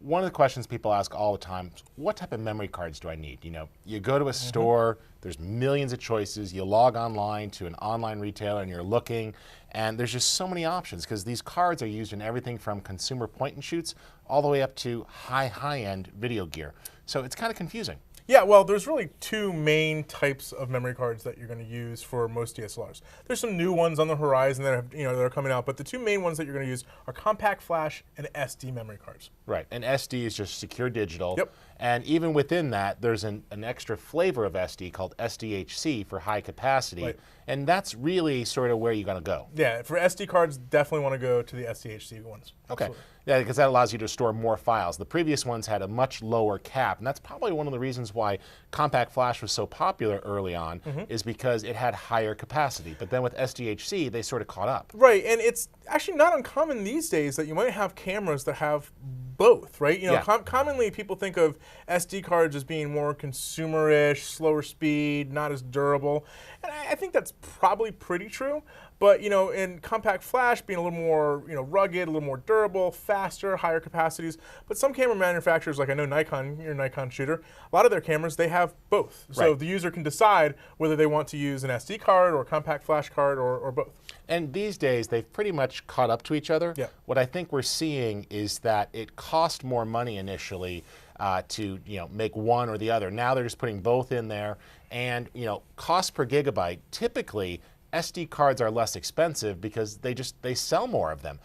one of the questions people ask all the time is, what type of memory cards do I need? You know, you go to a store, there's millions of choices, you log online to an online retailer and you're looking, and there's just so many options because these cards are used in everything from consumer point and shoots all the way up to high-end video gear. So it's kind of confusing. Yeah, well, there's really two main types of memory cards that you're going to use for most DSLRs. There's some new ones on the horizon that have, that are coming out, but the two main ones that you're going to use are compact flash and SD memory cards. Right, and SD is just secure digital. Yep. And even within that, there's an extra flavor of SD called SDHC for high capacity. Right. And that's really sort of where you're going to go. Yeah, for SD cards, definitely want to go to the SDHC ones. Okay. Absolutely. Yeah, because that allows you to store more files. The previous ones had a much lower cap, and that's probably one of the reasons why compact flash was so popular early on, is because it had higher capacity. But then with SDHC, they sort of caught up. Right, and it's actually not uncommon these days that you might have cameras that have both, right? You know, Yeah. commonly people think of SD cards as being more consumerish, slower speed, not as durable, and I think that's probably pretty true. But in compact flash, being a little more rugged, a little more durable, faster, higher capacities. But some camera manufacturers, like I know Nikon, you're a Nikon shooter, a lot of their cameras they have both. So Right. the user can decide whether they want to use an SD card or a compact flash card or both. And these days, they've pretty much caught up to each other. Yeah. What I think we're seeing is that it cost more money initially to make one or the other. Now they're just putting both in there, and cost per gigabyte typically. SD cards are less expensive because they sell more of them.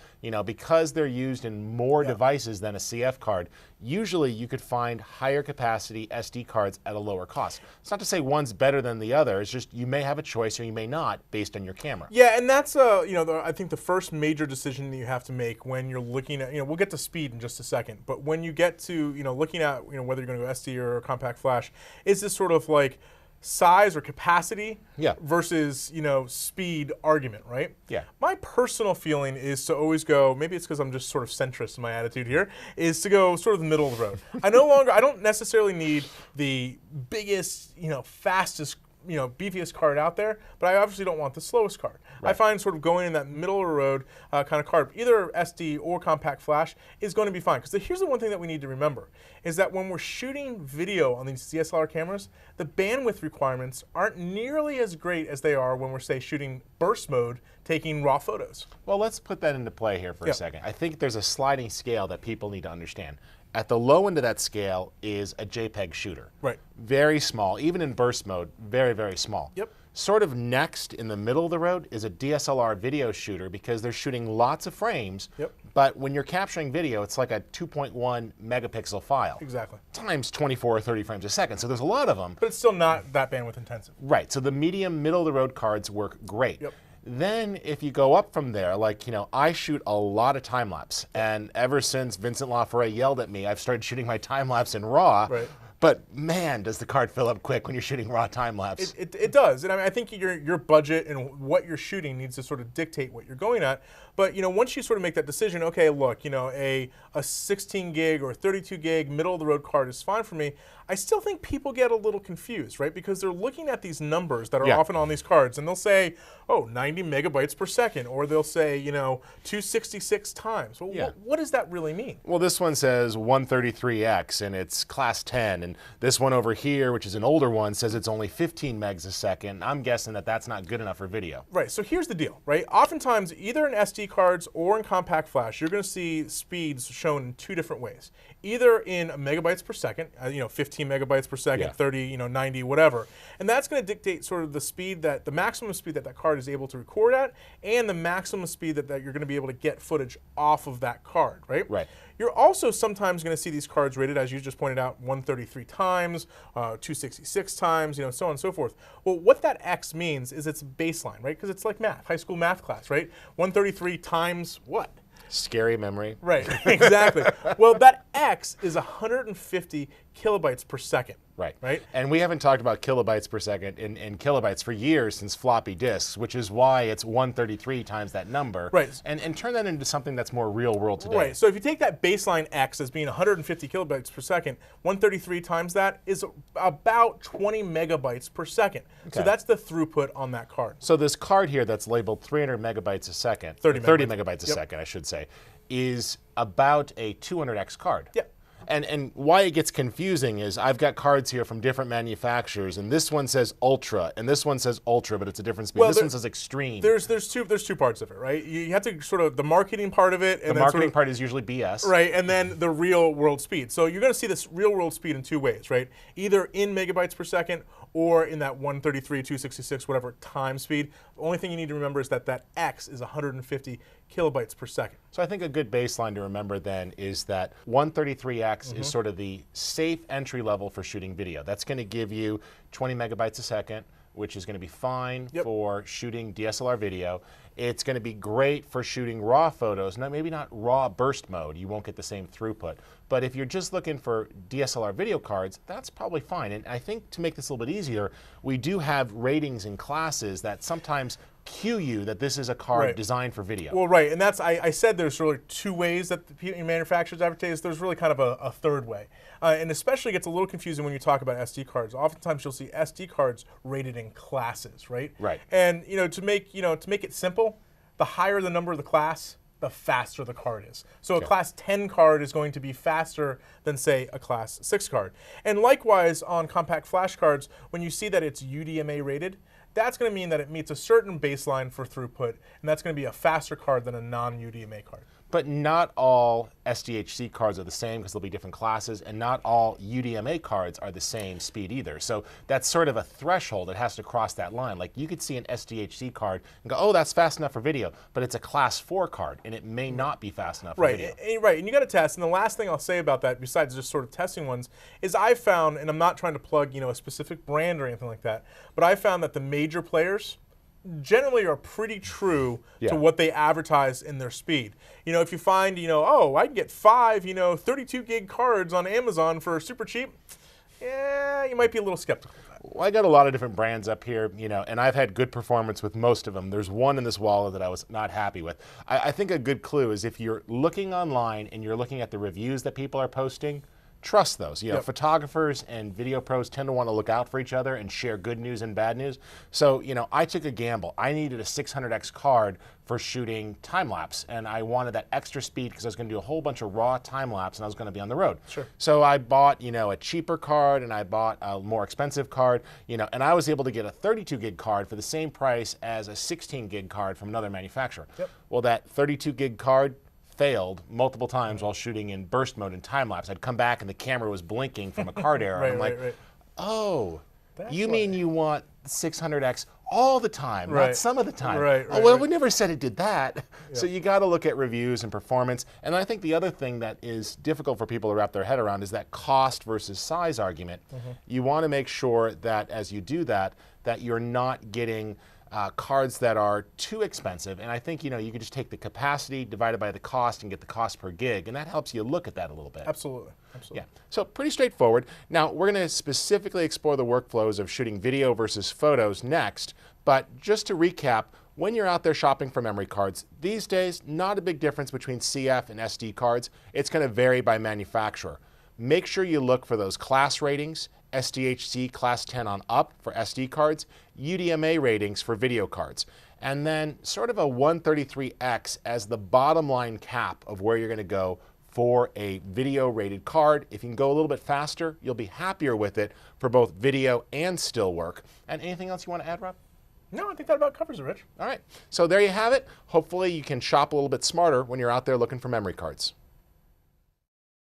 Because they're used in more devices than a CF card, usually you could find higher capacity SD cards at a lower cost. It's not to say one's better than the other, it's just you may have a choice or you may not based on your camera. Yeah, and that's I think the first major decision that you have to make when you're looking at we'll get to speed in just a second, but when you get to looking at whether you're going to go SD or compact flash, is this sort of like size or capacity versus speed argument, right? Yeah. My personal feeling is to always go, maybe it's because I'm just sort of centrist in my attitude here, is to go sort of the middle of the road. I don't necessarily need the biggest, fastest, beefiest card out there, but I obviously don't want the slowest card. Right. I find sort of going in that middle of the road kind of card, either SD or compact flash, is going to be fine. Because here's the one thing that we need to remember, is that when we're shooting video on these DSLR cameras, the bandwidth requirements aren't nearly as great as they are when we're, say, shooting burst mode, taking raw photos. Well, let's put that into play here for a second. I think there's a sliding scale that people need to understand. At the low end of that scale is a JPEG shooter. Right. Very small, even in burst mode, very, very small. Yep. Sort of next in the middle of the road is a DSLR video shooter because they're shooting lots of frames, but when you're capturing video, it's like a 2.1 megapixel file. Exactly. Times 24 or 30 frames a second, so there's a lot of them. But it's still not that bandwidth intensive. Right, so the medium, middle of the road cards work great. Yep. Then if you go up from there, like, I shoot a lot of time lapse, and ever since Vincent LaFerre yelled at me, I've started shooting my time lapse in RAW. Right. But man, does the card fill up quick when you're shooting raw time lapse. It does, and I think your budget and what you're shooting needs to sort of dictate what you're going at. But once you sort of make that decision, okay, look, a 16 gig or 32 gig middle of the road card is fine for me. I still think people get a little confused, right? Because they're looking at these numbers that are often on these cards, and they'll say, oh, 90 megabytes per second, or they'll say, 266 times. Well, what does that really mean? Well, this one says 133x, and it's class 10, and this one over here, which is an older one, says it's only 15 megs a second. I'm guessing that that's not good enough for video. Right, so here's the deal, right? Oftentimes, either in SD cards or in compact flash, you're going to see speeds shown in two different ways. Either in megabytes per second, 15 megabytes per second, 30, 90, whatever. And that's going to dictate sort of the speed the maximum speed that card is able to record at, and the maximum speed that you're going to be able to get footage off of that card, right? Right. You're also sometimes going to see these cards rated, as you just pointed out, 133 times, 266 times, so on and so forth. Well, what that X means is it's baseline, right? Because it's like math, high school math class, right? 133 times what? Scary memory. Right, exactly. Well, that X is 150 kilobytes per second. Right. Right. And we haven't talked about kilobytes per second in kilobytes for years since floppy disks, which is why it's 133 times that number. Right. And turn that into something that's more real world today. Right. So if you take that baseline X as being 150 kilobytes per second, 133 times that is about 20 megabytes per second. Okay. So that's the throughput on that card. So this card here that's labeled 300 megabytes a second, 30 megabytes a second, I should say, is about a 200x card. Yeah. And why it gets confusing is I've got cards here from different manufacturers, and this one says Ultra, and this one says Ultra, but it's a different speed. Well, this one says Extreme. There's two parts of it, right? You have to sort of the marketing part of it, and The then marketing sort of, part is usually BS. right, and then the real world speed. So you're going to see this real world speed in two ways, right? Either in megabytes per second or in that 133, 266, whatever time speed. The only thing you need to remember is that that X is 150 kilobytes per second. So I think a good baseline to remember then is that 133X is sort of the safe entry level for shooting video. That's going to give you 20 megabytes a second, which is going to be fine for shooting DSLR video. It's going to be great for shooting raw photos, maybe not raw burst mode. You won't get the same throughput. But if you're just looking for DSLR video cards, that's probably fine. And I think to make this a little bit easier, we do have ratings and classes that sometimes cue you that this is a card designed for video. Well, right, and that's I said there's really two ways that the manufacturers advertise. There's really kind of a third way, and especially gets a little confusing when you talk about SD cards. Oftentimes you'll see SD cards rated in classes, right? Right. And to make it simple, the higher the number of the class, the faster the card is. So a class 10 card is going to be faster than, say, a class 6 card. And likewise on compact flash cards, when you see that it's UDMA rated, that's going to mean that it meets a certain baseline for throughput, and that's going to be a faster card than a non-UDMA card. But not all SDHC cards are the same because they'll be different classes, and not all UDMA cards are the same speed either. So that's sort of a threshold. It has to cross that line. Like you could see an SDHC card and go, oh, that's fast enough for video, but it's a class 4 card, and it may not be fast enough for video. Right, and you got to test. And the last thing I'll say about that, besides just sort of testing ones, is I've found, and I'm not trying to plug a specific brand or anything like that, but I found that the major players generally are pretty true to what they advertise in their speed. If you find, oh, I can get 5, 32 gig cards on Amazon for super cheap, yeah, you might be a little skeptical of that. Well, I got a lot of different brands up here, and I've had good performance with most of them. There's one in this wallet that I was not happy with. I think a good clue is if you're looking online and you're looking at the reviews that people are posting, trust those. Photographers and video pros tend to want to look out for each other and share good news and bad news. So, I took a gamble. I needed a 600X card for shooting time-lapse, and I wanted that extra speed because I was going to do a whole bunch of raw time-lapse and I was going to be on the road. Sure. So I bought, a cheaper card and I bought a more expensive card, and I was able to get a 32 gig card for the same price as a 16 gig card from another manufacturer. Well, that 32 gig card failed multiple times while shooting in burst mode and time lapse. I'd come back and the camera was blinking from a card error. Right, I'm like, right. oh, That's you mean you want 600X all the time, not some of the time. Right, oh, well, right. we never said it did that. So you got to look at reviews and performance. And I think the other thing that is difficult for people to wrap their head around is that cost versus size argument. You want to make sure that as you do that, that you're not getting cards that are too expensive. And I think, you can just take the capacity divided by the cost and get the cost per gig, and that helps you look at that a little bit. Absolutely. Yeah, so pretty straightforward. Now, we're going to specifically explore the workflows of shooting video versus photos next, but just to recap, when you're out there shopping for memory cards, these days, not a big difference between CF and SD cards. It's going to vary by manufacturer. Make sure you look for those class ratings, SDHC class 10 on up for SD cards, UDMA ratings for video cards, and then sort of a 133X as the bottom line cap of where you're going to go for a video rated card. If you can go a little bit faster, you'll be happier with it for both video and still work. And anything else you want to add, Rob? No, I think that about covers it, Rich. All right, so there you have it. Hopefully you can shop a little bit smarter when you're out there looking for memory cards.